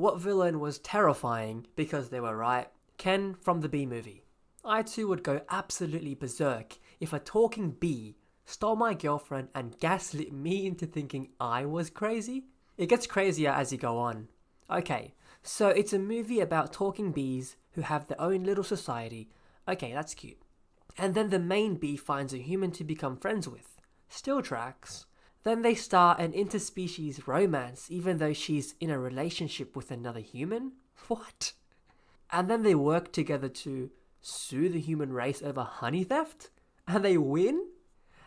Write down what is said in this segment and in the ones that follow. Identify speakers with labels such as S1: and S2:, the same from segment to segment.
S1: what villain was terrifying because they were right? Ken from the Bee Movie. I too would go absolutely berserk if a talking bee stole my girlfriend and gaslit me into thinking I was crazy. It gets crazier as you go on. Okay, so it's a movie about talking bees who have their own little society. Okay, that's cute. And then the main bee finds a human to become friends with. Still tracks. Then they start an interspecies romance even though she's in a relationship with another human? What? And then they work together to sue the human race over honey theft? And they win?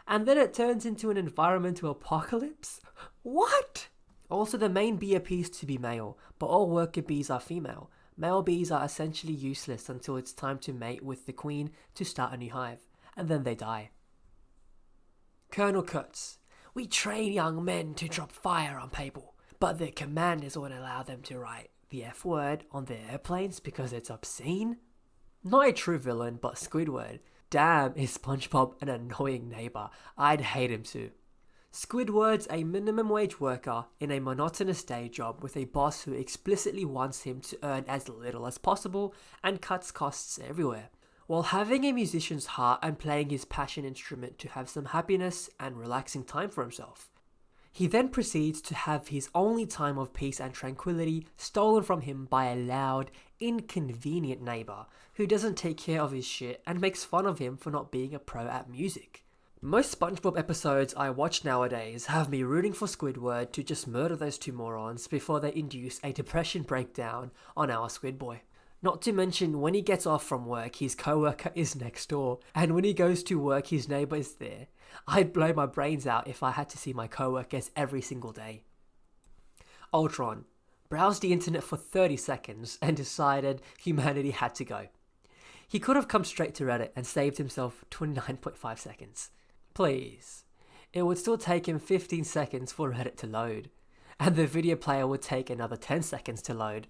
S1: And then it turns into an environmental apocalypse? What? Also, the main bee appears to be male, but all worker bees are female. Male bees are essentially useless until it's time to mate with the queen to start a new hive, and then they die. Colonel Kurtz. We train young men to drop fire on people, but their commanders won't allow them to write the F word on their airplanes because it's obscene? Not a true villain, but Squidward. Damn, is SpongeBob an annoying neighbor. I'd hate him too. Squidward's a minimum wage worker in a monotonous day job with a boss who explicitly wants him to earn as little as possible and cuts costs everywhere, while having a musician's heart and playing his passion instrument to have some happiness and relaxing time for himself. He then proceeds to have his only time of peace and tranquility stolen from him by a loud, inconvenient neighbor who doesn't take care of his shit and makes fun of him for not being a pro at music. Most SpongeBob episodes I watch nowadays have me rooting for Squidward to just murder those two morons before they induce a depression breakdown on our Squid Boy. Not to mention, when he gets off from work, his co-worker is next door, and when he goes to work, his neighbor is there. I'd blow my brains out if I had to see my co-workers every single day. Ultron browsed the internet for 30 seconds and decided humanity had to go. He could have come straight to Reddit and saved himself 29.5 seconds. Please. It would still take him 15 seconds for Reddit to load, and the video player would take another 10 seconds to load.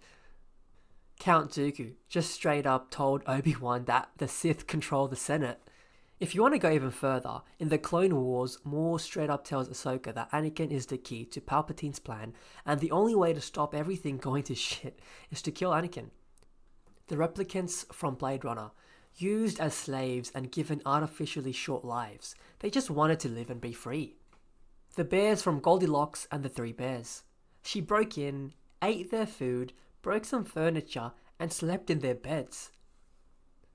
S1: Count Dooku just straight up told Obi-Wan that the Sith control the Senate. If you want to go even further, in the Clone Wars, Maul straight up tells Ahsoka that Anakin is the key to Palpatine's plan, and the only way to stop everything going to shit is to kill Anakin. The replicants from Blade Runner, used as slaves and given artificially short lives, they just wanted to live and be free. The bears from Goldilocks and the Three Bears. She broke in, ate their food, broke some furniture, and slept in their beds.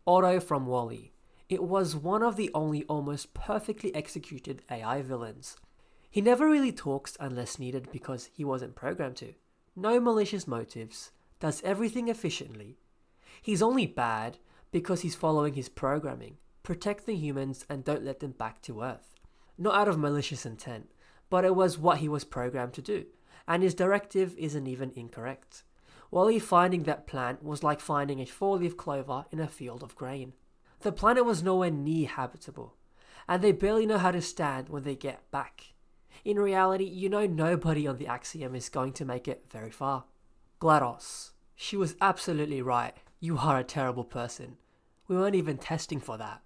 S1: Otto from WALL-E. It was one of the only almost perfectly executed AI villains. He never really talks unless needed because he wasn't programmed to. No malicious motives, does everything efficiently. He's only bad because he's following his programming. Protect the humans and don't let them back to Earth. Not out of malicious intent, but it was what he was programmed to do, and his directive isn't even incorrect. WALL-E finding that plant was like finding a 4-leaf clover in a field of grain. The planet was nowhere near habitable, and they barely know how to stand when they get back. In reality, you know nobody on the Axiom is going to make it very far. GLaDOS. She was absolutely right. You are a terrible person. We weren't even testing for that.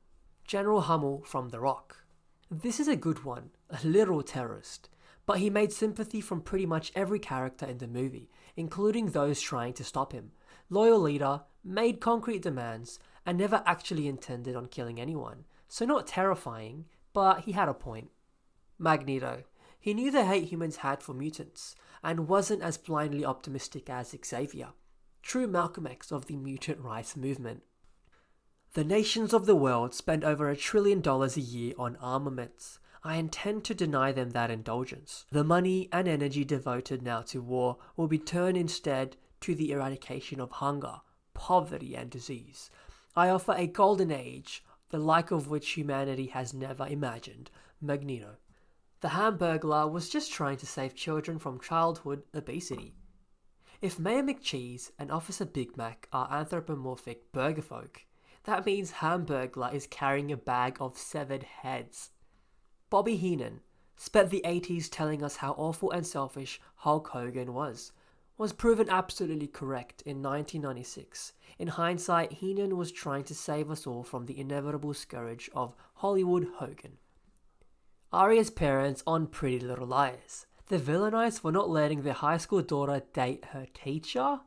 S1: General Hummel from The Rock. This is a good one, a literal terrorist, but he made sympathy from pretty much every character in the movie, including those trying to stop him. Loyal leader, made concrete demands, and never actually intended on killing anyone. So not terrifying, but he had a point. Magneto. He knew the hate humans had for mutants, and wasn't as blindly optimistic as Xavier. True Malcolm X of the mutant rights movement. The nations of the world spend over $1 trillion a year on armaments. I intend to deny them that indulgence. The money and energy devoted now to war will be turned instead to the eradication of hunger, poverty and disease. I offer a golden age, the like of which humanity has never imagined. Magneto. The Hamburglar was just trying to save children from childhood obesity. If Mayor McCheese and Officer Big Mac are anthropomorphic burger folk, that means Hamburglar is carrying a bag of severed heads. Bobby Heenan spent the 80s telling us how awful and selfish Hulk Hogan was proven absolutely correct in 1996. In hindsight, Heenan was trying to save us all from the inevitable scourge of Hollywood Hogan. Arya's parents on Pretty Little Liars. The villainized for not letting their high school daughter date her teacher?